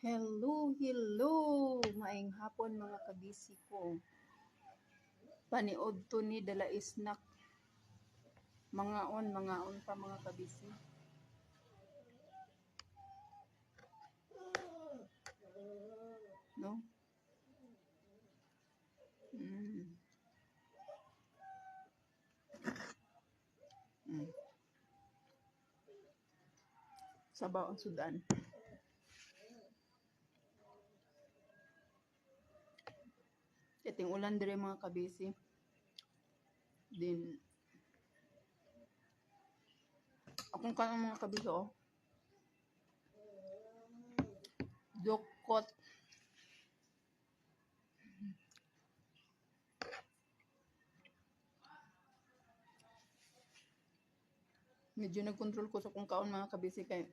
Hello, hello! Maayong hapon mga kabisi ko. Paniod to ni dala isnak. Mga on pa mga kabisi. No? Mm. Mm. Sabaw ang sudan. Kating ulan dire mga kabisi. Din akong kanang mga kabisi oh. Dukot. Medyo nagkontrol ko sa kung kaon mga kabisi kay